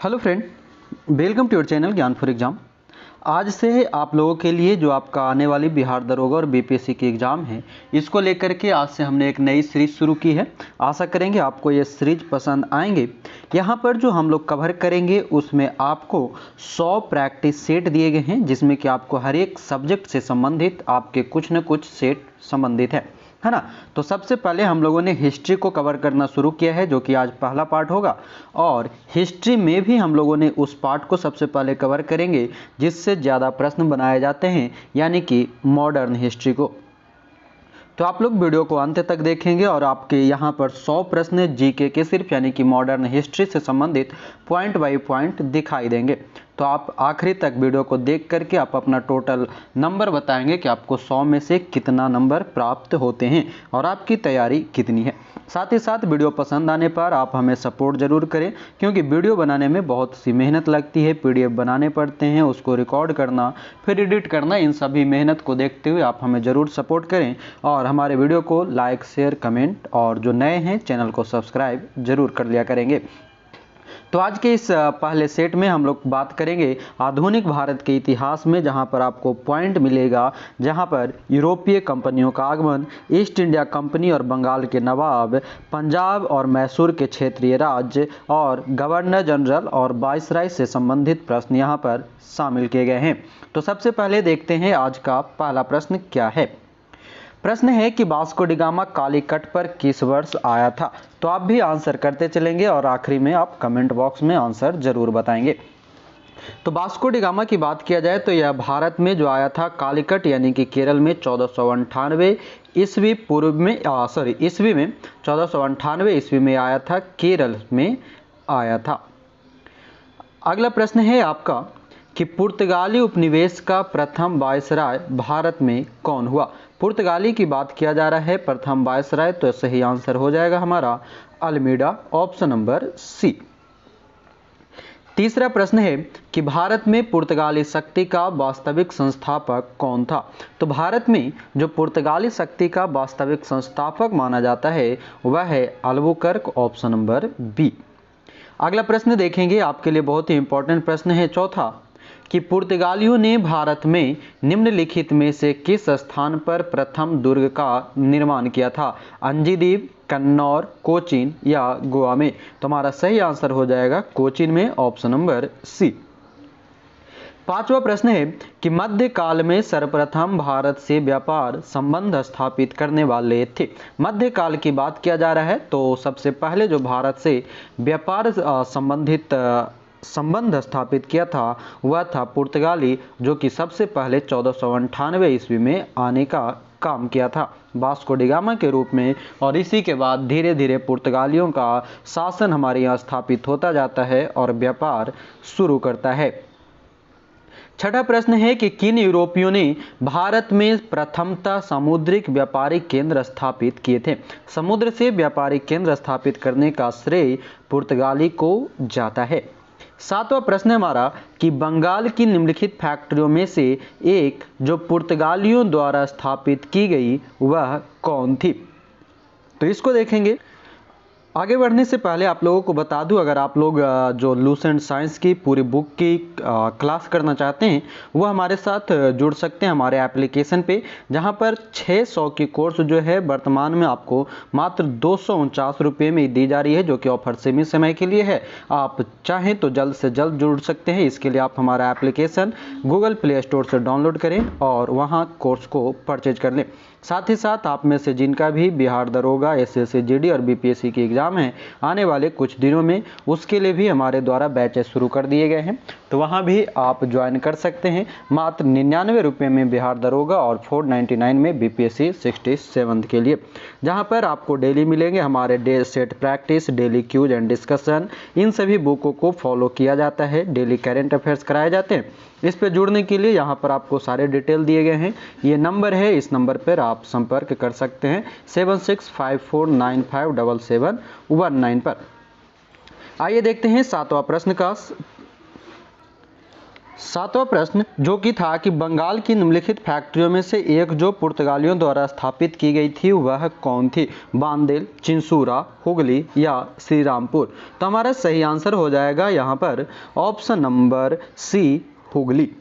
Hello friend, welcome to your channel Gyan for exam. आज से आप लोगों के लिए जो आपका आने वाली बिहार दरोगा और बीपीएससी की एग्ज़ाम है, इसको लेकर के आज से हमने एक नई सीरीज शुरू की है। आशा करेंगे आपको ये सीरीज पसंद आएंगे। यहाँ पर जो हम लोग कवर करेंगे उसमें आपको 100 प्रैक्टिस सेट दिए गए हैं, जिसमें कि आपको हर एक सब्जेक्ट से संबंधित आपके कुछ न कुछ सेट संबंधित है ना। तो सबसे पहले हम लोगों ने हिस्ट्री को कवर करना शुरू किया है, जो कि आज पहला पार्ट होगा। और हिस्ट्री में भी हम लोगों ने उस पार्ट को सबसे पहले कवर करेंगे जिससे ज़्यादा प्रश्न बनाए जाते हैं, यानी कि मॉडर्न हिस्ट्री को। तो आप लोग वीडियो को अंत तक देखेंगे और आपके यहाँ पर 100 प्रश्न जीके के सिर्फ यानी कि मॉडर्न हिस्ट्री से संबंधित पॉइंट बाय पॉइंट दिखाई देंगे। तो आप आखिरी तक वीडियो को देख करके आप अपना टोटल नंबर बताएंगे कि आपको 100 में से कितना नंबर प्राप्त होते हैं और आपकी तैयारी कितनी है। साथ ही साथ वीडियो पसंद आने पर आप हमें सपोर्ट ज़रूर करें, क्योंकि वीडियो बनाने में बहुत सी मेहनत लगती है। पीडीएफ बनाने पड़ते हैं, उसको रिकॉर्ड करना, फिर एडिट करना, इन सभी मेहनत को देखते हुए आप हमें ज़रूर सपोर्ट करें और हमारे वीडियो को लाइक, शेयर, कमेंट और जो नए हैं चैनल को सब्सक्राइब जरूर कर लिया करेंगे। तो आज के इस पहले सेट में हम लोग बात करेंगे आधुनिक भारत के इतिहास में, जहां पर आपको पॉइंट मिलेगा जहां पर यूरोपीय कंपनियों का आगमन, ईस्ट इंडिया कंपनी और बंगाल के नवाब, पंजाब और मैसूर के क्षेत्रीय राज्य और गवर्नर जनरल और वाइसराय से संबंधित प्रश्न यहां पर शामिल किए गए हैं। तो सबसे पहले देखते हैं आज का पहला प्रश्न क्या है। प्रश्न है कि वास्को डी गामा कालीकट पर किस वर्ष आया था। तो आप भी आंसर करते चलेंगे और आखिरी में आप कमेंट बॉक्स में आंसर जरूर बताएंगे। तो वास्को डी गामा की बात किया जाए तो यह भारत में जो आया था कालीकट यानी कि केरल में 1498 ईस्वी पूर्व में ईस्वी में 1498 ईस्वी में आया था, केरल में आया था। अगला प्रश्न है आपका कि पुर्तगाली उपनिवेश का प्रथम वायसराय भारत में कौन हुआ। पुर्तगाली की बात किया जा रहा है प्रथम वायसराय, तो सही आंसर हो जाएगा हमारा अल्मीडा, ऑप्शन नंबर सी। तीसरा प्रश्न है कि भारत में पुर्तगाली शक्ति का वास्तविक संस्थापक कौन था। तो भारत में जो पुर्तगाली शक्ति का वास्तविक संस्थापक माना जाता है वह है अल्बुकर्क, ऑप्शन नंबर बी। अगला प्रश्न देखेंगे, आपके लिए बहुत ही इंपॉर्टेंट प्रश्न है चौथा, कि पुर्तगालियों ने भारत में निम्नलिखित में से किस स्थान पर प्रथम दुर्ग का निर्माण किया था। अंजीदीप, कन्नौर, कोचीन या गोवा में। तो हमारा सही आंसर हो जाएगा कोचीन में, ऑप्शन नंबर सी। पांचवा प्रश्न है कि मध्यकाल में सर्वप्रथम भारत से व्यापार संबंध स्थापित करने वाले थे। मध्यकाल की बात किया जा रहा है तो सबसे पहले जो भारत से व्यापार संबंधित संबंध स्थापित किया था वह था पुर्तगाली, जो कि सबसे पहले 1498 ईस्वी में आने का काम किया था वास्को डी गामा के रूप में। और इसी के बाद धीरे धीरे पुर्तगालियों का शासन हमारे यहाँ स्थापित होता जाता है और व्यापार शुरू करता है। छठा प्रश्न है कि किन यूरोपियों ने भारत में प्रथमतः सामुद्रिक व्यापारिक केंद्र स्थापित किए थे। समुद्र से व्यापारिक केंद्र स्थापित करने का श्रेय पुर्तगाली को जाता है। सातवां प्रश्न है हमारा कि बंगाल की निम्नलिखित फैक्ट्रियों में से एक जो पुर्तगालियों द्वारा स्थापित की गई वह कौन थी। तो इसको देखेंगे। आगे बढ़ने से पहले आप लोगों को बता दूं, अगर आप लोग जो लूसेंट साइंस की पूरी बुक की क्लास करना चाहते हैं वो हमारे साथ जुड़ सकते हैं हमारे एप्लीकेशन पे, जहां पर 600 की कोर्स जो है वर्तमान में आपको मात्र 249 रुपये में दी जा रही है, जो कि ऑफर सीमित समय के लिए है। आप चाहें तो जल्द से जल्द जुड़ सकते हैं। इसके लिए आप हमारा एप्लीकेशन गूगल प्ले स्टोर से डाउनलोड करें और वहाँ कोर्स को परचेज कर लें। साथ ही साथ आप में से जिनका भी बिहार दरोगा, एसएससी, जीडी और बीपीएससी की एग्ज़ाम है आने वाले कुछ दिनों में, उसके लिए भी हमारे द्वारा बैचेस शुरू कर दिए गए हैं, तो वहाँ भी आप ज्वाइन कर सकते हैं। मात्र 99 रुपये में बिहार दरोगा और 499 में बीपीएससी 67 के लिए, जहाँ पर आपको डेली मिलेंगे हमारे day set practice, daily quiz and discussion. इन सभी बुकों को फॉलो किया जाता है, डेली करेंट अफेयर्स कराए जाते हैं। इस पर जुड़ने के लिए यहाँ पर आपको सारे डिटेल दिए गए हैं। ये नंबर है, इस नंबर पर आप संपर्क कर सकते हैं 7654957719 पर। आइए देखते हैं सातवां प्रश्न का सातवां प्रश्न जो कि था कि बंगाल की निम्नलिखित फैक्ट्रियों में से एक जो पुर्तगालियों द्वारा स्थापित की गई थी वह कौन थी? बांदेल, चिंसूरा, हुगली या श्रीरामपुर। तो हमारा सही आंसर हो जाएगा यहाँ पर ऑप्शन नंबर सी, हुगली।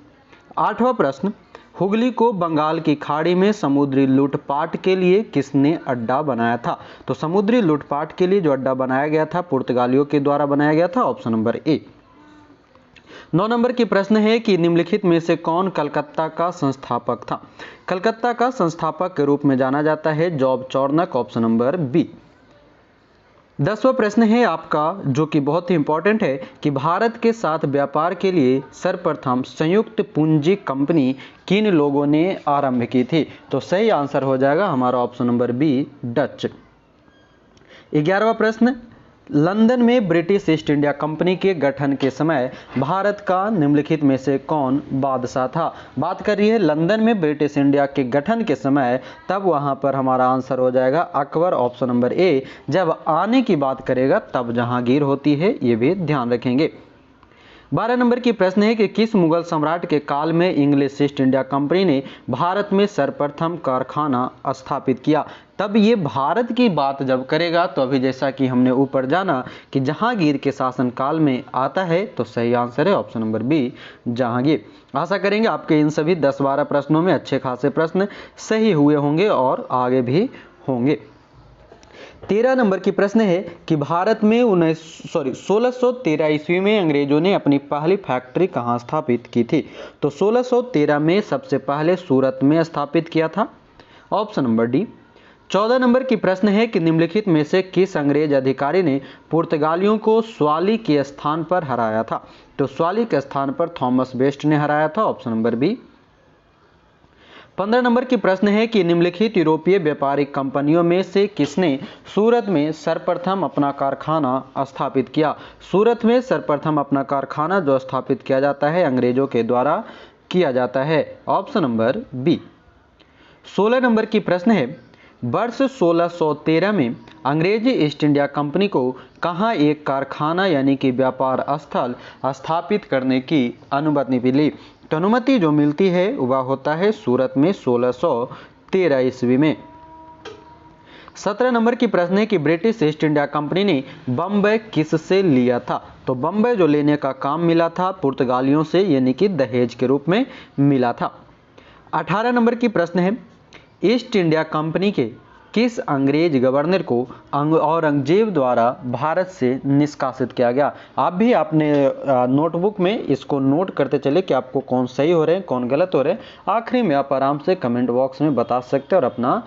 आठवां प्रश्न, हुगली को बंगाल की खाड़ी में समुद्री लूटपाट के लिए किसने अड्डा बनाया था? तो समुद्री लूटपाट के लिए जो अड्डा बनाया गया था पुर्तगालियों के द्वारा बनाया गया था, ऑप्शन नंबर ए। 9 नंबर की प्रश्न है कि निम्नलिखित में से कौन कलकत्ता का संस्थापक था? कलकत्ता का संस्थापक के रूप में जाना जाता है जॉब चौर्नक, ऑप्शन नंबर बी। 10वां प्रश्न है आपका जो कि बहुत ही इंपॉर्टेंट है कि भारत के साथ व्यापार के लिए सर्वप्रथम संयुक्त पूंजी कंपनी किन लोगों ने आरंभ की थी? तो सही आंसर हो जाएगा हमारा ऑप्शन नंबर बी, डच। 11वां प्रश्न, लंदन में ब्रिटिश ईस्ट इंडिया कंपनी के गठन के समय भारत का निम्नलिखित में से कौन बादशाह था? बात कर रही है लंदन में ब्रिटिश इंडिया के गठन के समय, तब वहां पर हमारा आंसर हो जाएगा अकबर, ऑप्शन नंबर ए। जब आने की बात करेगा तब जहांगीर होती है, ये भी ध्यान रखेंगे। 12 नंबर की प्रश्न है कि किस मुगल सम्राट के काल में इंग्लिश ईस्ट इंडिया कंपनी ने भारत में सर्वप्रथम कारखाना स्थापित किया? तब ये भारत की बात जब करेगा तो अभी जैसा कि हमने ऊपर जाना कि जहांगीर के शासनकाल में आता है, तो सही आंसर है ऑप्शन नंबर बी, जहांगीर। आशा करेंगे आपके इन सभी 10-12 प्रश्नों में अच्छे खासे प्रश्न सही हुए होंगे और आगे भी होंगे। 13 नंबर की प्रश्न है कि भारत में 1613 ईस्वी में अंग्रेजों ने अपनी पहली फैक्ट्री कहाँ स्थापित की थी? तो 1613 में सबसे पहले सूरत में स्थापित किया था, ऑप्शन नंबर डी। 14 नंबर की प्रश्न है कि निम्नलिखित में से किस अंग्रेज अधिकारी ने पुर्तगालियों को स्वाली के स्थान पर हराया था? तो स्वाली के स्थान पर थॉमस बेस्ट ने हराया था, ऑप्शन नंबर बी। 15 नंबर की प्रश्न है कि निम्नलिखित यूरोपीय व्यापारिक कंपनियों में से किसने सूरत में सर्वप्रथम अपना कारखाना स्थापित किया? सूरत में सर्वप्रथम अपना कारखाना जो स्थापित किया जाता है अंग्रेजों के द्वारा किया जाता है, ऑप्शन नंबर बी। 16 नंबर की प्रश्न है वर्ष 1613 में अंग्रेजी ईस्ट इंडिया कंपनी को कहाँ एक कारखाना यानी कि व्यापार स्थल स्थापित करने की अनुमति मिली? तो अनुमति जो मिलती है वह होता है सूरत में 1613 ईस्वी में। 17 नंबर की प्रश्न है कि ब्रिटिश ईस्ट इंडिया कंपनी ने बम्बई किससे लिया था? तो बम्बई जो लेने का काम मिला था पुर्तगालियों से, यानी कि दहेज के रूप में मिला था। 18 नंबर की प्रश्न है ईस्ट इंडिया कंपनी के किस अंग्रेज गवर्नर को औरंगजेब द्वारा भारत से निष्कासित किया गया? आप भी अपने नोटबुक में इसको नोट करते चले कि आपको कौन सही हो रहे हैं कौन गलत हो रहे हैं। आखिरी में आप आराम से कमेंट बॉक्स में बता सकते हैं और अपना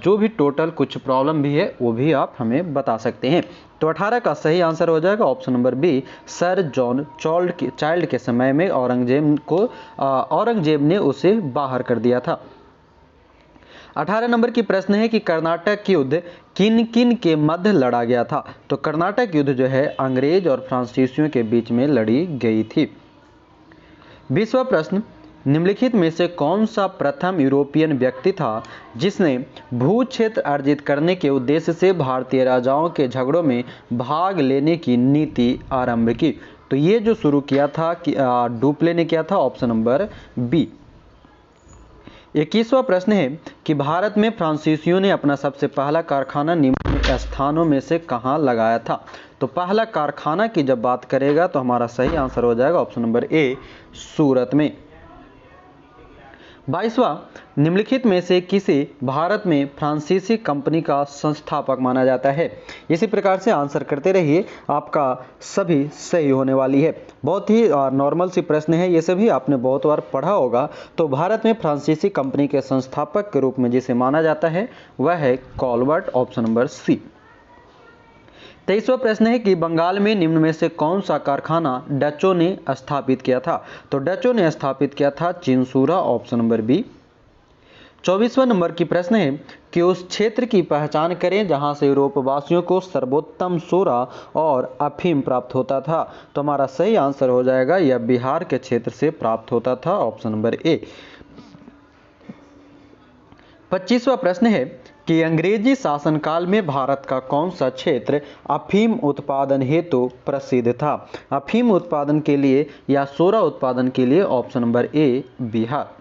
जो भी टोटल कुछ प्रॉब्लम भी है वो भी आप हमें बता सकते हैं। तो 18 का सही आंसर हो जाएगा option number B, sir John Child के समय में औरंगजेब ने उसे बाहर कर दिया था। 18 नंबर की प्रश्न है कि कर्नाटक युद्ध किन किन के मध्य लड़ा गया था? तो कर्नाटक युद्ध जो है अंग्रेज और फ्रांसीसियों के बीच में लड़ी गई थी। 20वां प्रश्न, निम्नलिखित में से कौन सा प्रथम यूरोपियन व्यक्ति था जिसने भू क्षेत्र अर्जित करने के उद्देश्य से भारतीय राजाओं के झगड़ों में भाग लेने की नीति आरंभ की? तो ये जो शुरू किया था कि डुप्ले ने किया था, ऑप्शन नंबर बी। 21वां प्रश्न है कि भारत में फ्रांसीसियों ने अपना सबसे पहला कारखाना निम्न स्थानों में से कहाँ लगाया था? तो पहला कारखाना की जब बात करेगा तो हमारा सही आंसर हो जाएगा ऑप्शन नंबर ए, सूरत में। 22वां, निम्नलिखित में से किसे भारत में फ्रांसीसी कंपनी का संस्थापक माना जाता है? इसी प्रकार से आंसर करते रहिए, आपका सभी सही होने वाली है। बहुत ही नॉर्मल सी प्रश्न है, ये सभी आपने बहुत बार पढ़ा होगा। तो भारत में फ्रांसीसी कंपनी के संस्थापक के रूप में जिसे माना जाता है वह है कॉलबर्ट, ऑप्शन नंबर सी। 23वां प्रश्न है कि बंगाल में निम्न में से कौन सा कारखाना डचों ने स्थापित किया था? तो डचों ने स्थापित किया था चिंसूरा, ऑप्शन नंबर बी। 24वां नंबर की प्रश्न है कि उस क्षेत्र की पहचान करें जहां से यूरोपवासियों को सर्वोत्तम सोरा और अफीम प्राप्त होता था। तो हमारा सही आंसर हो जाएगा यह बिहार के क्षेत्र से प्राप्त होता था, ऑप्शन नंबर ए। 25वां प्रश्न है कि अंग्रेजी शासनकाल में भारत का कौन सा क्षेत्र अफीम उत्पादन हेतु प्रसिद्ध था? अफीम उत्पादन के लिए या सोरा उत्पादन के लिए? Option number A Bihar.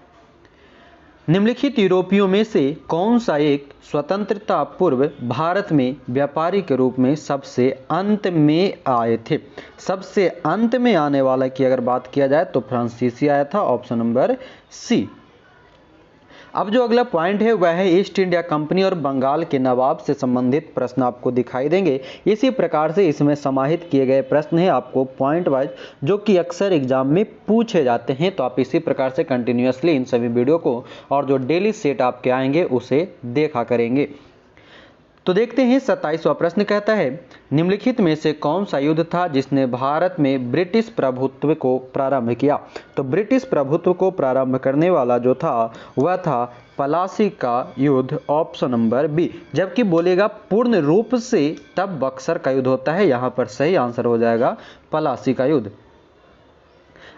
निम्नलिखित यूरोपियों में से कौन सा एक स्वतंत्रता पूर्व भारत में व्यापारी के रूप में सबसे अंत में आए थे? सबसे अंत में आने वाला की अगर बात किया जाए तो फ्रांसीसी आया था, ऑप्शन नंबर सी। अब जो अगला पॉइंट है वह है ईस्ट इंडिया कंपनी और बंगाल के नवाब से संबंधित प्रश्न आपको दिखाई देंगे। इसी प्रकार से इसमें समाहित किए गए प्रश्न हैं आपको पॉइंट वाइज, जो कि अक्सर एग्जाम में पूछे जाते हैं। तो आप इसी प्रकार से कंटिन्यूअसली इन सभी वीडियो को और जो डेली सेट आपके आएंगे उसे देखा करेंगे। तो देखते हैं 27वां प्रश्न कहता है, निम्नलिखित में से कौन सा युद्ध था जिसने भारत में ब्रिटिश प्रभुत्व को प्रारंभ किया? तो ब्रिटिश प्रभुत्व को प्रारंभ करने वाला जो था वह था पलासी का युद्ध, ऑप्शन नंबर बी। जबकि बोलेगा पूर्ण रूप से तब बक्सर का युद्ध होता है, यहाँ पर सही आंसर हो जाएगा पलासी का युद्ध।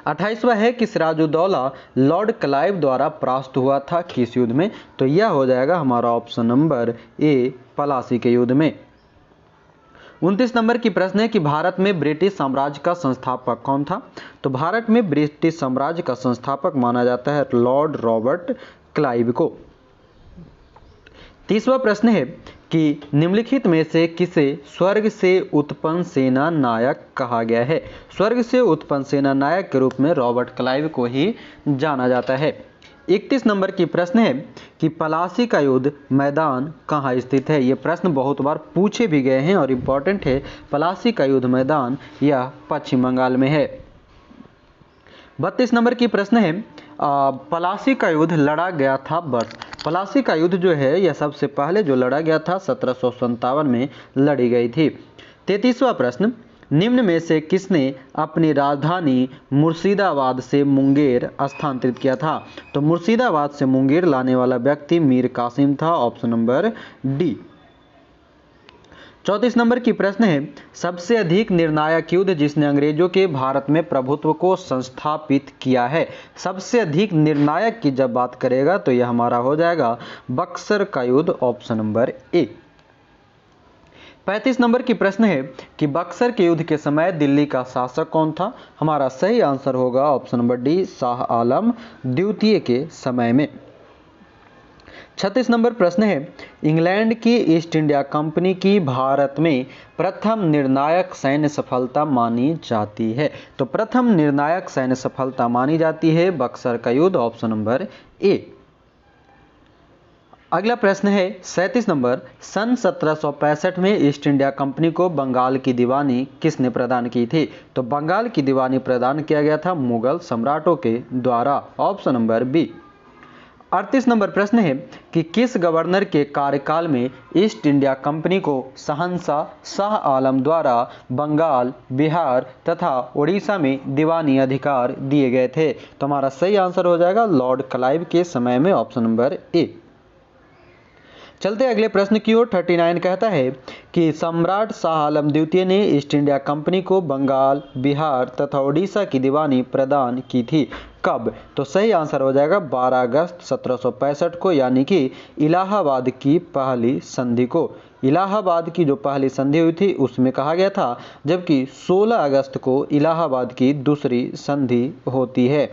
28वां है कि सिराजुद्दौला लॉर्ड क्लाइव द्वारा परास्त हुआ था किस युद्ध में? तो यह हो जाएगा हमारा ऑप्शन नंबर ए पलासी के युद्ध में। 29 नंबर की प्रश्न है कि भारत में ब्रिटिश साम्राज्य का संस्थापक कौन था? तो भारत में ब्रिटिश साम्राज्य का संस्थापक माना जाता है लॉर्ड रॉबर्ट क्लाइव को। 30वां प्रश्न है कि निम्नलिखित में से किसे स्वर्ग से उत्पन्न सेना नायक कहा गया है? स्वर्ग से उत्पन्न सेना नायक के रूप में रॉबर्ट क्लाइव को ही जाना जाता है। 31 नंबर की प्रश्न है कि पलासी का युद्ध मैदान कहाँ स्थित है? ये प्रश्न बहुत बार पूछे भी गए हैं और इम्पोर्टेंट है। पलासी का युद्ध मैदान यह पश्चिम बंगाल में है। 32 नंबर की प्रश्न है पलासी का युद्ध लड़ा गया था वर्ष? पलासी का युद्ध जो है यह सबसे पहले जो लड़ा गया था 1757 में लड़ी गई थी। 33वां प्रश्न, निम्न में से किसने अपनी राजधानी मुर्शिदाबाद से मुंगेर स्थानांतरित किया था? तो मुर्शिदाबाद से मुंगेर लाने वाला व्यक्ति मीर कासिम था, ऑप्शन नंबर डी। 34 नंबर की प्रश्न है सबसे अधिक निर्णायक युद्ध जिसने अंग्रेजों के भारत में प्रभुत्व को संस्थापित किया है? सबसे अधिक निर्णायक की जब बात करेगा तो यह हमारा हो जाएगा बक्सर का युद्ध, ऑप्शन नंबर ए। 35 नंबर की प्रश्न है कि बक्सर के युद्ध के समय दिल्ली का शासक कौन था? हमारा सही आंसर होगा option number D Shah Alam द्वितीय के समय में। 36 नंबर प्रश्न है इंग्लैंड की ईस्ट इंडिया कंपनी की भारत में प्रथम निर्णायक सैन्य सफलता मानी जाती है? तो प्रथम निर्णायक सैन्य सफलता मानी जाती है बक्सर का युद्ध, ऑप्शन नंबर ए। अगला प्रश्न है 37 नंबर, सन 1765 में ईस्ट इंडिया कंपनी को बंगाल की दीवानी किसने प्रदान की थी? तो बंगाल की दीवानी प्रदान किया गया था मुगल सम्राटों के द्वारा, ऑप्शन नंबर बी। 38 नंबर प्रश्न है कि किस गवर्नर के कार्यकाल में ईस्ट इंडिया कंपनी को शहंशाह शाह आलम द्वारा बंगाल, बिहार तथा उड़ीसा में दीवानी अधिकार दिए गए थे? तो हमारा सही आंसर हो जाएगा लॉर्ड क्लाइव के समय में, ऑप्शन नंबर ए। चलते अगले प्रश्न की ओर। 39 कहता है कि सम्राट शाह आलम द्वितीय ने ईस्ट इंडिया कंपनी को बंगाल, बिहार तथा उड़ीसा की दीवानी प्रदान की थी, कब? तो सही आंसर हो जाएगा 12 अगस्त 1765 को, यानी कि इलाहाबाद की पहली संधि को। इलाहाबाद की जो पहली संधि हुई थी उसमें कहा गया था, जबकि 16 अगस्त को इलाहाबाद की दूसरी संधि होती है।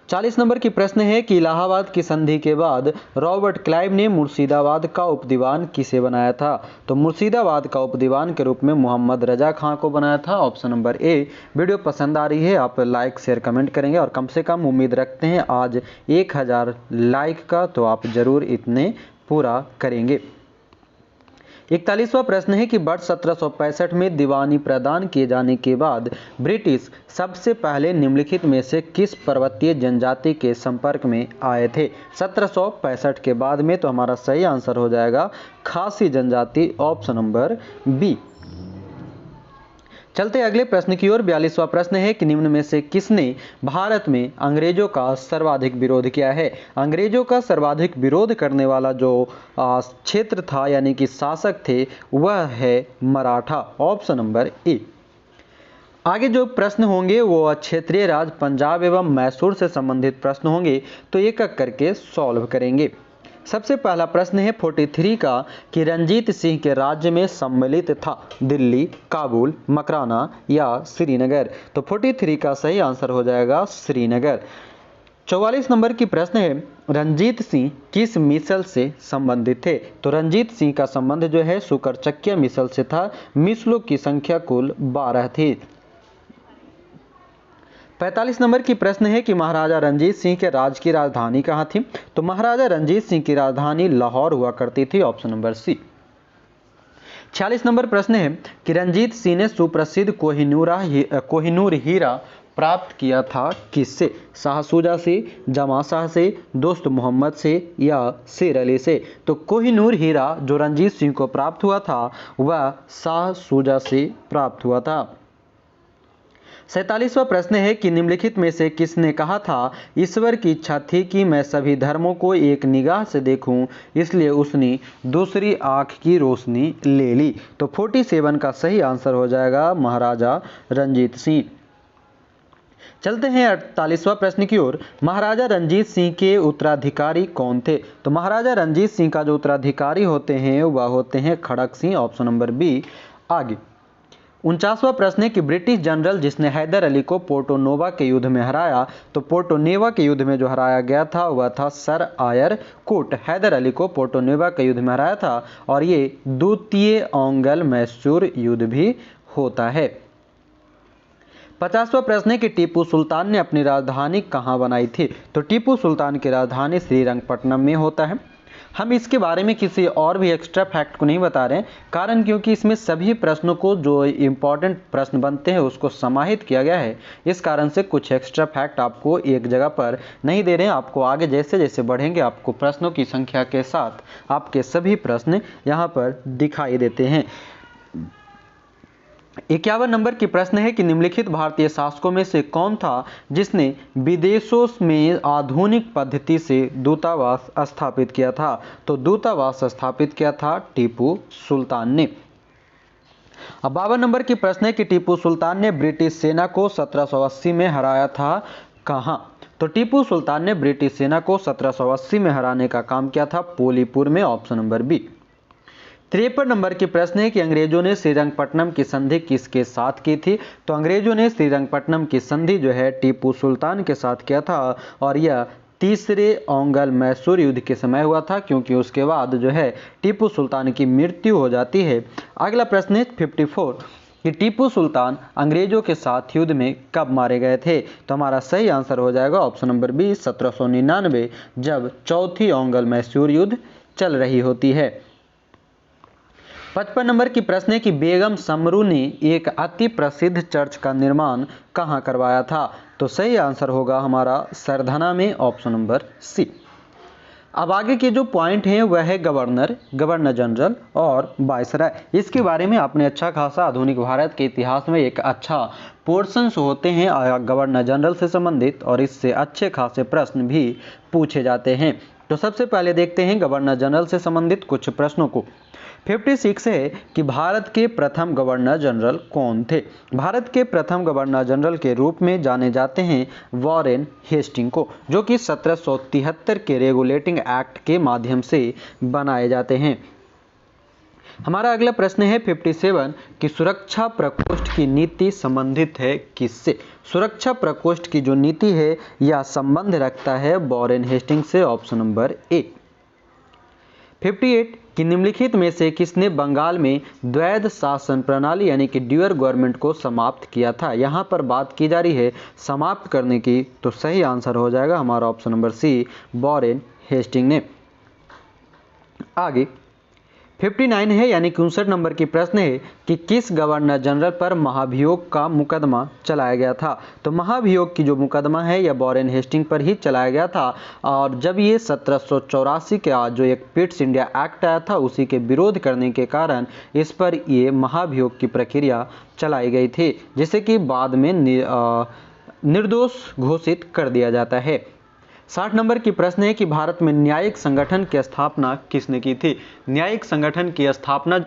40 नंबर की प्रश्न है कि इलाहाबाद की संधि के बाद रॉबर्ट क्लाइव ने मुर्शिदाबाद का उपदीवान किसे बनाया था? तो मुर्शिदाबाद का उपदीवान के रूप में मोहम्मद रजा खां को बनाया था, ऑप्शन नंबर ए। वीडियो पसंद आ रही है आप लाइक शेयर कमेंट करेंगे और कम से कम उम्मीद रखते हैं आज 1000 लाइक का, तो आप जरूर इतने पूरा करेंगे। 41वां प्रश्न है कि वर्ष 1765 में दीवानी प्रदान किए जाने के बाद ब्रिटिश सबसे पहले निम्नलिखित में से किस पर्वतीय जनजाति के संपर्क में आए थे 1765 के बाद में? तो हमारा सही आंसर हो जाएगा खासी जनजाति, ऑप्शन नंबर बी। चलते अगले प्रश्न की ओर। 42वां प्रश्न है कि निम्न में से किसने भारत में अंग्रेजों का सर्वाधिक विरोध किया है? अंग्रेजों का सर्वाधिक विरोध करने वाला जो क्षेत्र था यानी कि शासक थे वह है मराठा, ऑप्शन नंबर ए। आगे जो प्रश्न होंगे वो क्षेत्रीय राज्य पंजाब एवं मैसूर से संबंधित प्रश्न होंगे, तो एक एक करके सॉल्व करेंगे। सबसे पहला प्रश्न है 43 का कि रंजीत सिंह के राज्य में सम्मिलित था दिल्ली, काबुल, मकराना या श्रीनगर। तो 43 का सही आंसर हो जाएगा श्रीनगर। 44 नंबर की प्रश्न है रंजीत सिंह किस मिसल से संबंधित थे। तो रंजीत सिंह का संबंध जो है शुकरचक्य मिसल से था। मिसलों की संख्या कुल 12 थी। 45 नंबर की प्रश्न है कि महाराजा रंजीत सिंह के राज्य की राजधानी कहाँ थी। तो महाराजा रंजीत सिंह की राजधानी लाहौर हुआ करती थी, ऑप्शन नंबर सी। 46 नंबर प्रश्न है कि रंजीत सिंह ने सुप्रसिद्ध कोहिनूर हीरा प्राप्त किया था किससे। शाह शुजा से, जमा शाह से, दोस्त मोहम्मद से या शेर अली से। तो कोहिनूर हीरा जो रंजीत सिंह को प्राप्त हुआ था वह शाह शुजा से प्राप्त हुआ था। 47वां प्रश्न है कि निम्नलिखित में से किसने कहा था ईश्वर की इच्छा थी कि मैं सभी धर्मों को एक निगाह से देखूं, इसलिए उसने दूसरी आंख की रोशनी ले ली। तो 47 का सही आंसर हो जाएगा महाराजा रंजीत सिंह। चलते हैं 48वां प्रश्न की ओर। महाराजा रंजीत सिंह के उत्तराधिकारी कौन थे। तो महाराजा रंजीत सिंह का जो उत्तराधिकारी होते हैं वह होते हैं खड़क सिंह, ऑप्शन नंबर बी। आगे 49वां प्रश्न है कि ब्रिटिश जनरल जिसने हैदर अली को पोर्टो नोवा के युद्ध में हराया। तो पोर्टो नोवा के युद्ध में जो हराया गया था वह था सर आयर कोट। हैदर अली को पोर्टो नोवा के युद्ध में हराया था और ये द्वितीय ओंगल मैसूर युद्ध भी होता है। 50वां प्रश्न है कि टीपू सुल्तान ने अपनी राजधानी कहाँ बनाई थी। तो टीपू सुल्तान की राजधानी श्रीरंगपट्टनम में होता है। हम इसके बारे में किसी और भी एक्स्ट्रा फैक्ट को नहीं बता रहे हैं, कारण क्योंकि इसमें सभी प्रश्नों को जो इम्पोर्टेंट प्रश्न बनते हैं उसको समाहित किया गया है। इस कारण से कुछ एक्स्ट्रा फैक्ट आपको एक जगह पर नहीं दे रहे हैं। आपको आगे जैसे जैसे बढ़ेंगे आपको प्रश्नों की संख्या के साथ आपके सभी प्रश्न यहाँ पर दिखाई देते हैं। 51 नंबर की प्रश्न है कि निम्नलिखित भारतीय शासकों में से कौन था जिसने विदेशों में आधुनिक पद्धति से दूतावास स्थापित किया था। तो दूतावास स्थापित किया था टीपू सुल्तान ने। अब 52 नंबर की प्रश्न है कि टीपू सुल्तान ने ब्रिटिश सेना को 1780 में हराया था कहां। तो टीपू सुल्तान ने ब्रिटिश सेना को 1780 में हराने का काम किया था पोलीपुर में, ऑप्शन नंबर बी। 53 नंबर की प्रश्न है कि अंग्रेजों ने श्रीरंगपट्टनम की संधि किसके साथ की थी। तो अंग्रेजों ने श्रीरंगपट्टनम की संधि जो है टीपू सुल्तान के साथ किया था और यह तीसरे ओंगल मैसूर युद्ध के समय हुआ था, क्योंकि उसके बाद जो है टीपू सुल्तान की मृत्यु हो जाती है। अगला प्रश्न है 54 कि टीपू सुल्तान अंग्रेजों के साथ युद्ध में कब मारे गए थे। तो हमारा सही आंसर हो जाएगा ऑप्शन नंबर बी 1799, जब चौथी ओंगल मैसूर युद्ध चल रही होती है। 55 नंबर की प्रश्न है कि बेगम समरू ने एक अति प्रसिद्ध चर्च का निर्माण कहाँ करवाया था। तो सही आंसर होगा हमारा सरधना में, ऑप्शन नंबर सी। अब आगे के जो पॉइंट हैं वह है गवर्नर जनरल और वायसराय। इसके बारे में आपने अच्छा खासा आधुनिक भारत के इतिहास में एक अच्छा पोर्शंस होते हैं गवर्नर जनरल से संबंधित और इससे अच्छे खासे प्रश्न भी पूछे जाते हैं। तो सबसे पहले देखते हैं गवर्नर जनरल से संबंधित कुछ प्रश्नों को। 56 है कि भारत के प्रथम गवर्नर जनरल कौन थे। भारत के प्रथम गवर्नर जनरल के रूप में जाने जाते हैं वॉरेन हेस्टिंग को, जो कि 1773 के रेगुलेटिंग एक्ट के माध्यम से बनाए जाते हैं। हमारा अगला प्रश्न है 57 कि सुरक्षा प्रकोष्ठ की नीति संबंधित है किससे। सुरक्षा प्रकोष्ठ की जो नीति है यह संबंध रखता है वॉरेन हेस्टिंग से, ऑप्शन नंबर ए। 58 कि निम्नलिखित में से किसने बंगाल में द्वैध शासन प्रणाली यानी कि ड्यूअल गवर्नमेंट को समाप्त किया था। यहाँ पर बात की जा रही है समाप्त करने की, तो सही आंसर हो जाएगा हमारा option number C, Warren Hasting ने। आगे 59 है यानी कि 59 नंबर की प्रश्न है कि किस गवर्नर जनरल पर महाभियोग का मुकदमा चलाया गया था। तो महाभियोग की जो मुकदमा है यह वॉरेन हेस्टिंग पर ही चलाया गया था और जब ये 1784 के जो एक पिट्स इंडिया एक्ट आया था उसी के विरोध करने के कारण इस पर ये महाभियोग की प्रक्रिया चलाई गई थी, जिसे कि बाद में निर्दोष घोषित कर दिया जाता है। 60 नंबर की प्रश्न है कि भारत में न्यायिक संगठन की स्थापना किसने की थी। न्यायिक संगठन की स्थापना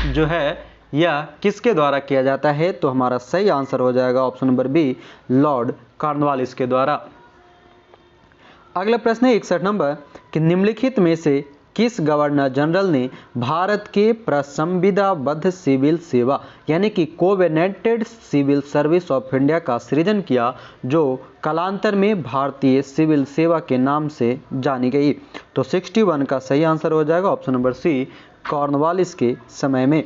जो है यह किसके द्वारा किया जाता है। तो हमारा सही आंसर हो जाएगा option number B, lord Cornwallis के द्वारा। अगला प्रश्न है 61 नंबर कि निम्नलिखित में से किस गवर्नर जनरल ने भारत के प्रसंविधाबद्ध सिविल सेवा यानी कि covenanted civil service of India का सृजन किया, जो कालांतर में भारतीय सिविल सेवा के नाम से जानी गई? तो 61 का सही आंसर हो जाएगा ऑप्शन नंबर सी, कॉर्नवालिस के समय में।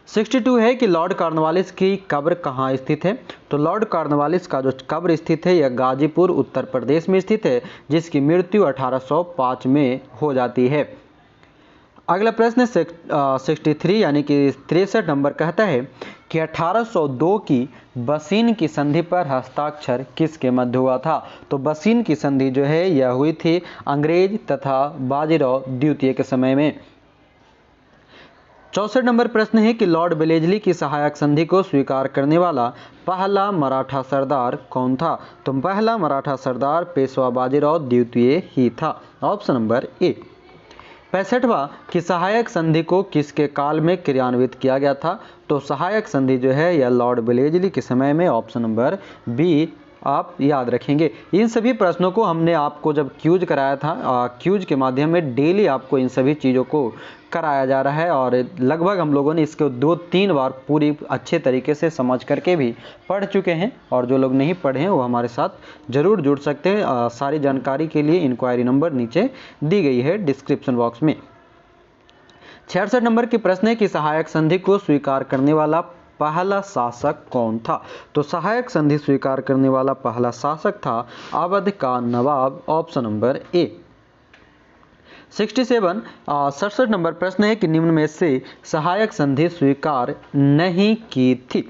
62 है कि लॉर्ड कॉर्नवालिस की कब्र कहाँ स्थित है? तो लॉर्ड कॉर्नवालिस का जो कब्र स्थित है यह गाजीपुर उत्तर प्रदेश में स्थित है, जिसकी मृत्यु 1805 में हो जाती है। अगला प्रश्न 63 यानी कि 63 नंबर कहता है कि 1802 की बसीन की संधि पर हस्ताक्षर किसके मध्य हुआ था? तो बसीन की संधि जो है यह हुई थी अंग्रेज तथा बाजीराव द्वितीय के समय में। 64 नंबर प्रश्न है कि लॉर्ड वेलेस्ली की सहायक संधि को स्वीकार करने वाला पहला मराठा सरदार कौन था? तो पहला मराठा सरदार पेशवा बाजीराव द्वितीय ही था, ऑप्शन नंबर ए। 65वां कि सहायक संधि को किसके काल में क्रियान्वित किया गया था? तो सहायक संधि जो है यह लॉर्ड वेलेस्ली के समय में, ऑप्शन नंबर बी आप याद रखेंगे। इन सभी प्रश्नों को हमने आपको जब क्यूज कराया था, क्यूज के माध्यम में डेली आपको इन सभी चीज़ों को कराया जा रहा है और लगभग हम लोगों ने इसको 2-3 बार पूरी अच्छे तरीके से समझ करके भी पढ़ चुके हैं, और जो लोग नहीं पढ़े हैं वो हमारे साथ ज़रूर जुड़ सकते हैं। सारी जानकारी के लिए इंक्वायरी नंबर नीचे दी गई है डिस्क्रिप्शन बॉक्स में। 66 नंबर की प्रश्न है कि सहायक संधि को स्वीकार करने वाला पहला शासक कौन था? तो सहायक संधि स्वीकार करने वाला पहला शासक था अवध का नवाब, ऑप्शन नंबर ए। 67 नंबर प्रश्न है कि निम्न में से सहायक संधि स्वीकार नहीं की थी?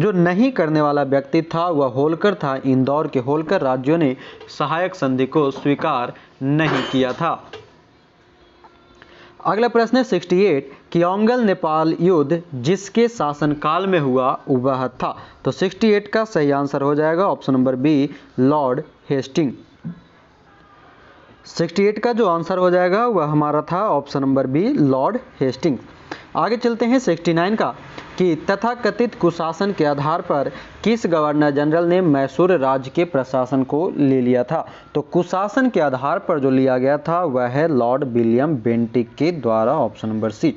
जो नहीं करने वाला व्यक्ति था वह होलकर था। इंदौर के होलकर राज्यों ने सहायक संधि को स्वीकार नहीं किया था। अगला प्रश्न है 68 कि ओंगल नेपाल युद्ध जिसके शासनकाल में हुआ वह था? तो 68 का सही आंसर हो जाएगा option number B, lord Hasting. 68 का जो आंसर हो जाएगा वह हमारा था option number B, lord Hasting. आगे चलते हैं 69 का कि तथाकथित कुशासन के आधार पर किस गवर्नर जनरल ने मैसूर राज्य के प्रशासन को ले लिया था? तो कुशासन के आधार पर जो लिया गया था वह है लॉर्ड विलियम बेंटिक के द्वारा, ऑप्शन नंबर सी।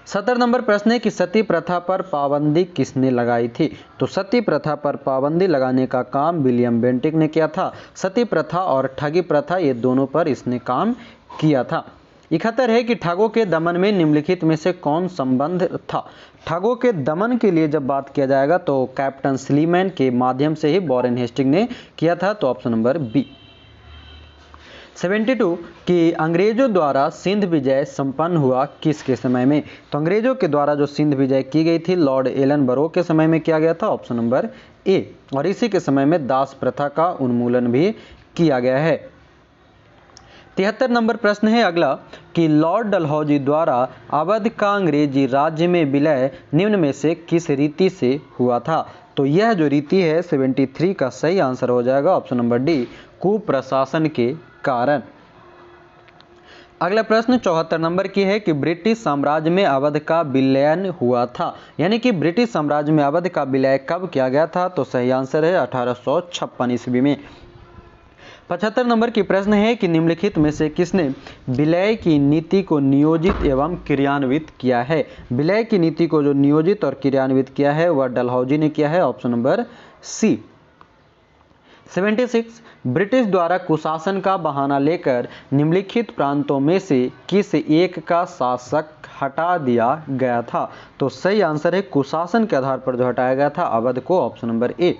70 नंबर प्रश्न है कि सती प्रथा पर पाबंदी किसने लगाई थी? तो सती प्रथा पर पाबंदी लगाने का काम विलियम बेंटिक ने किया था। सती प्रथा और ठगी प्रथा ये दोनों पर इसने काम किया था। 71 है कि ठगों के दमन में निम्नलिखित में से कौन संबंध था? ठगों के दमन के लिए जब बात किया जाएगा तो कैप्टन स्लीमैन के माध्यम से ही वॉरेन हेस्टिंग ने किया था, तो ऑप्शन नंबर बी। 72 कि अंग्रेजों द्वारा सिंध विजय संपन्न हुआ किसके समय में? तो अंग्रेजों के द्वारा जो सिंध विजय की गई थी लॉर्ड एलन बरो के समय में किया गया था, ऑप्शन नंबर ए। और इसी के समय में दास प्रथा का उन्मूलन भी किया गया है। 73 नंबर प्रश्न है अगला कि लॉर्ड डलहौजी द्वारा अवध का अंग्रेजी राज्य में विलय निम्न में से किस रीति से हुआ था? तो यह जो रीति है 73 का सही आंसर हो जाएगा ऑप्शन नंबर डी, कुप्रशासन के कारण। अगला प्रश्न 74 नंबर की है कि ब्रिटिश साम्राज्य में अवध का विलयन हुआ था, यानी कि ब्रिटिश साम्राज्य में अवध का विलय कब किया गया था? तो सही आंसर है 1856 ईस्वी में। 75 नंबर की प्रश्न है कि निम्नलिखित में से किसने विलय की नीति को नियोजित एवं क्रियान्वित किया है? विलय की नीति को जो नियोजित और क्रियान्वित किया है वह डलहौजी ने किया है, ऑप्शन नंबर सी। 76 ब्रिटिश द्वारा कुशासन का बहाना लेकर निम्नलिखित प्रांतों में से किस एक का शासक हटा दिया गया था? तो सही आंसर है कुशासन के आधार पर जो हटाया गया था अवध को, ऑप्शन नंबर ए।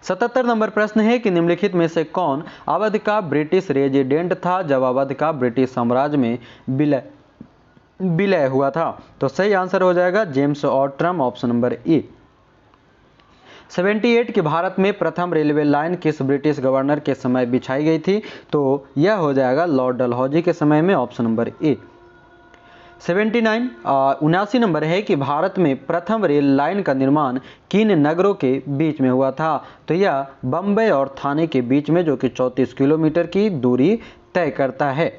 77 नंबर प्रश्न है कि निम्नलिखित में से कौन अवध का ब्रिटिश रेजिडेंट था जब अवध का ब्रिटिश साम्राज्य में विलय हुआ था? तो सही आंसर हो जाएगा जेम्स ऑट्रम, ऑप्शन नंबर ए। 78 कि भारत में प्रथम रेलवे लाइन किस ब्रिटिश गवर्नर के समय बिछाई गई थी? तो यह हो जाएगा लॉर्ड डलहौजी के समय में, ऑप्शन नंबर ए। 79 नंबर है कि भारत में प्रथम रेल लाइन का निर्माण किन नगरों के बीच में हुआ था? तो यह बम्बई और थाने के बीच में, जो कि 34 किलोमीटर की दूरी तय करता है।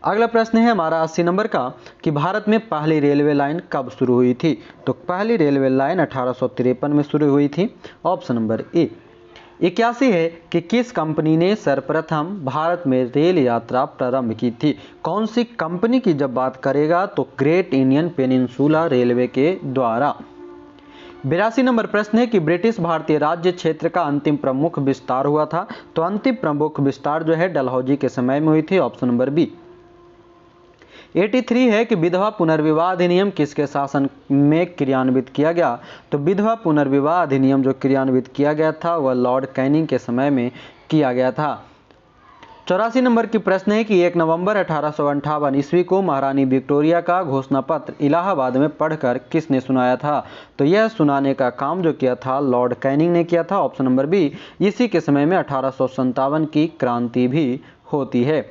अगला प्रश्न है हमारा 80 नंबर का कि भारत में पहली रेलवे लाइन कब शुरू हुई थी? तो पहली रेलवे लाइन 1853 में शुरू हुई थी, ऑप्शन नंबर ए। 81 है कि किस कंपनी ने सर्वप्रथम भारत में रेल यात्रा प्रारंभ की थी। कौन सी कंपनी की जब बात करेगा तो ग्रेट इंडियन पेनिनसुला रेलवे के द्वारा। 82 नंबर प्रश्न है कि ब्रिटिश भारतीय राज्य क्षेत्र का अंतिम प्रमुख विस्तार हुआ था। तो अंतिम प्रमुख विस्तार जो है डलहौजी के समय में हुई थी, ऑप्शन नंबर बी। 83 है कि विधवा पुनर्विवाह अधिनियम किसके शासन में क्रियान्वित किया गया। तो विधवा पुनर्विवाह अधिनियम जो क्रियान्वित किया गया था वह लॉर्ड कैनिंग के समय में किया गया था। 84 नंबर की प्रश्न है कि 1 नवंबर 1858 ईस्वी को महारानी विक्टोरिया का घोषणा पत्र इलाहाबाद में पढ़कर किसने सुनाया था। तो यह सुनाने का काम जो किया था लॉर्ड कैनिंग ने किया था, ऑप्शन नंबर बी। इसी के समय में 1857 की क्रांति भी होती है।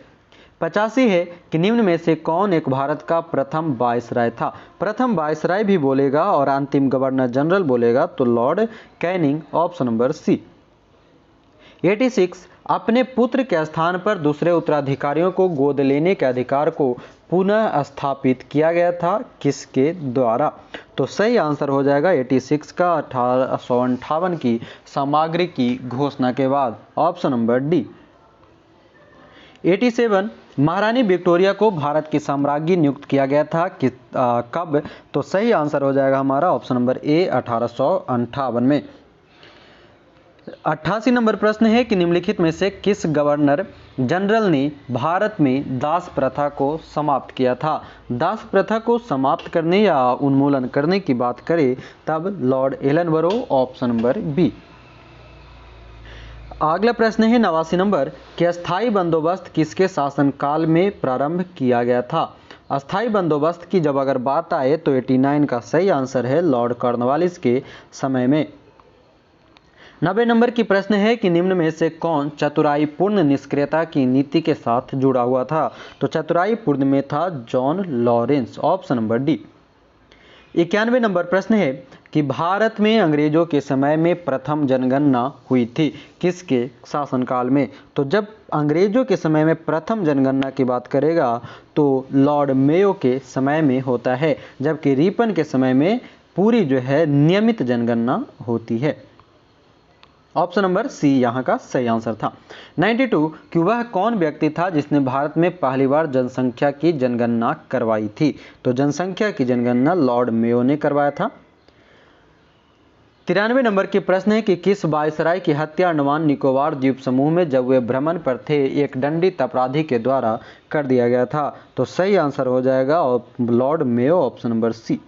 85 है कि निम्न में से कौन एक भारत का प्रथम वायसराय था। प्रथम वायसराय भी बोलेगा और अंतिम गवर्नर जनरल बोलेगा तो lord Canning, option number C. 86 अपने पुत्र के स्थान पर दूसरे उत्तराधिकारियों को गोद लेने के अधिकार को पुनः स्थापित किया गया था, किसके द्वारा। तो सही आंसर हो जाएगा 86 का 1858 की सामग्री की घोषणा के बाद, ऑप्शन नंबर डी। 87 महारानी विक्टोरिया को भारत की साम्राज्ञी नियुक्त किया गया था कब। तो सही आंसर हो जाएगा हमारा ऑप्शन नंबर ए 1858 में। 88 नंबर प्रश्न है कि निम्नलिखित में से किस गवर्नर जनरल ने भारत में दास प्रथा को समाप्त किया था। दास प्रथा को समाप्त करने या उन्मूलन करने की बात करें तब lord Ellenborough, option number B. अगला प्रश्न है 89 नंबर कि अस्थाई बंदोबस्त किसके शासनकाल में प्रारंभ किया गया था। अस्थाई बंदोबस्त की जब अगर बात आए तो 89 का सही आंसर है लॉर्ड कॉर्नवालिस के समय में। 90 नंबर की प्रश्न है कि निम्न में से कौन चतुराईपूर्ण निष्क्रियता की नीति के साथ जुड़ा हुआ था। तो चतुराईपूर्ण में था John Lawrence, option number D. 91 number प्रश्न है कि भारत में अंग्रेजों के समय में प्रथम जनगणना हुई थी, किसके शासनकाल में। तो जब अंग्रेजों के समय में प्रथम जनगणना की बात करेगा तो लॉर्ड मेयो के समय में होता है, जबकि रिपन के समय में पूरी जो है नियमित जनगणना होती है। ऑप्शन नंबर सी यहाँ का सही आंसर था। 92 कि वह कौन व्यक्ति था जिसने भारत में पहली बार जनसंख्या की जनगणना करवाई थी। तो जनसंख्या की जनगणना लॉर्ड मेयो ने करवाया था। 93 नंबर की प्रश्न है कि किस वायसराय की हत्या अंडमान निकोबार द्वीप समूह में जब वे भ्रमण पर थे एक दंडित अपराधी के द्वारा कर दिया गया था। तो सही आंसर हो जाएगा lord Mayo, option number C.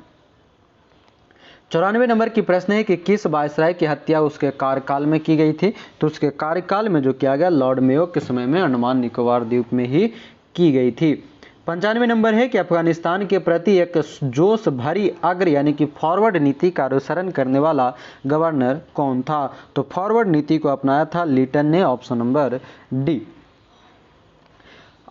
94 number की प्रश्न है कि किस वायसराय की हत्या उसके कार्यकाल में की गई थी। तो उसके कार्यकाल में जो किया गया लॉर्ड मेयो के समय में अंडमान निकोबार द्वीप में ही की गई थी। 95 नंबर है कि अफगानिस्तान के प्रति एक जोश भरी अग्र यानी कि फॉरवर्ड नीति का अनुसरण करने वाला गवर्नर कौन था। तो फॉरवर्ड नीति को अपनाया था लिटन ने, ऑप्शन नंबर डी।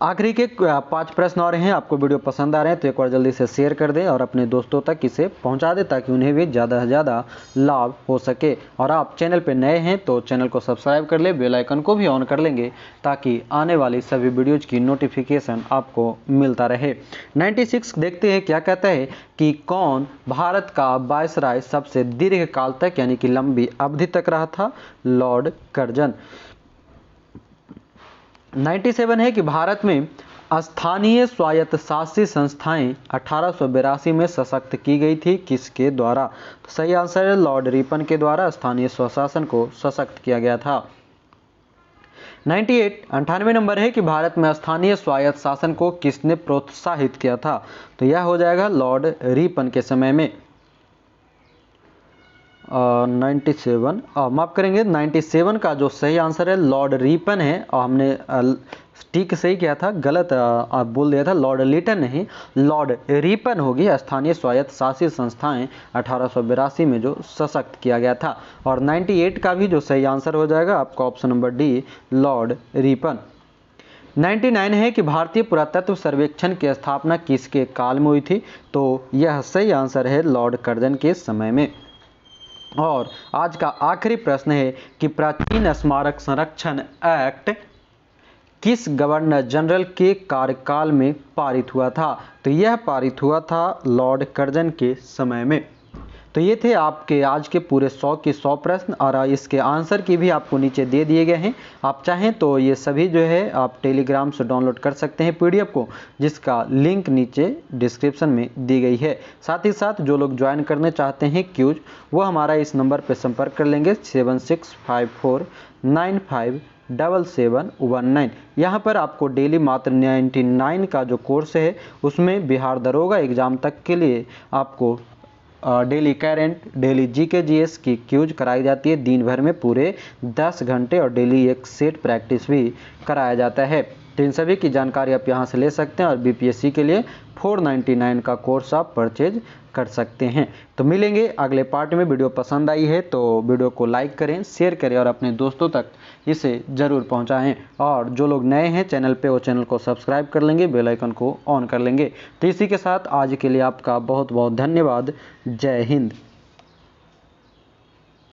आखिरी के 5 प्रश्न और हैं। आपको वीडियो पसंद आ रहे हैं तो एक बार जल्दी से शेयर कर दें और अपने दोस्तों तक इसे पहुंचा दें ताकि उन्हें भी ज़्यादा से ज़्यादा लाभ हो सके। और आप चैनल पर नए हैं तो चैनल को सब्सक्राइब कर लें, बेल आइकन को भी ऑन कर लेंगे ताकि आने वाली सभी वीडियोज़ की नोटिफिकेशन आपको मिलता रहे। 96 देखते हैं क्या कहता है कि कौन भारत का वायसराय सबसे दीर्घ काल तक यानी कि लंबी अवधि तक रहा था। Lord Curzon. 97 है कि भारत में स्थानीय स्वायत्तशासी संस्थाएं 1882 में सशक्त की गई थी, किसके द्वारा। तो सही आंसर है लॉर्ड रिपन के द्वारा स्थानीय स्वशासन को सशक्त किया गया था। 98 नंबर है कि भारत में स्थानीय स्वायत्त शासन को किसने प्रोत्साहित किया था। तो यह हो जाएगा लॉर्ड रिपन के समय में। 97 माफ करेंगे 97 का जो सही आंसर है लॉर्ड रिपन है और हमने ठीक सही किया था, गलत बोल दिया था, लॉर्ड लिटन नहीं लॉर्ड रिपन होगी। स्थानीय स्वायत्त शासी संस्थाएं 1882 में जो सशक्त किया गया था। और 98 का भी जो सही आंसर हो जाएगा आपका option number D Lord Ripon. 99 है कि भारतीय पुरातत्व सर्वेक्षण की स्थापना किसके काल में हुई थी। तो यह सही आंसर है लॉर्ड कर्जन के समय में। और आज का आखिरी प्रश्न है कि प्राचीन स्मारक संरक्षण एक्ट किस गवर्नर जनरल के कार्यकाल में पारित हुआ था। तो यह पारित हुआ था लॉर्ड कर्जन के समय में। तो ये थे आपके आज के पूरे 100 के 100 प्रश्न और इसके आंसर की भी आपको नीचे दे दिए गए हैं। आप चाहें तो ये सभी जो है आप टेलीग्राम से डाउनलोड कर सकते हैं पीडीएफ को, जिसका लिंक नीचे डिस्क्रिप्शन में दी गई है। साथ ही साथ जो लोग ज्वाइन करने चाहते हैं क्यूज, वो हमारा इस नंबर पर संपर्क कर लेंगे 7654957719। यहाँ पर आपको डेली मात्र 99 का जो कोर्स है उसमें बिहार दरोगा एग्ज़ाम तक के लिए आपको daily current, daily GK GS की क्यूज कराई जाती है दिन भर में पूरे 10 घंटे, और डेली एक सेट प्रैक्टिस भी कराया जाता है। तो इन सभी की जानकारी आप यहाँ से ले सकते हैं और बीपीएससी के लिए 499 का कोर्स आप परचेज कर सकते हैं। तो मिलेंगे अगले पार्ट में। वीडियो पसंद आई है तो वीडियो को लाइक करें, शेयर करें और अपने दोस्तों तक इसे ज़रूर पहुंचाएं। और जो लोग नए हैं चैनल पे, वो चैनल को सब्सक्राइब कर लेंगे, बेल आइकन को ऑन कर लेंगे। तो इसी के साथ आज के लिए आपका बहुत बहुत धन्यवाद। जय हिंद।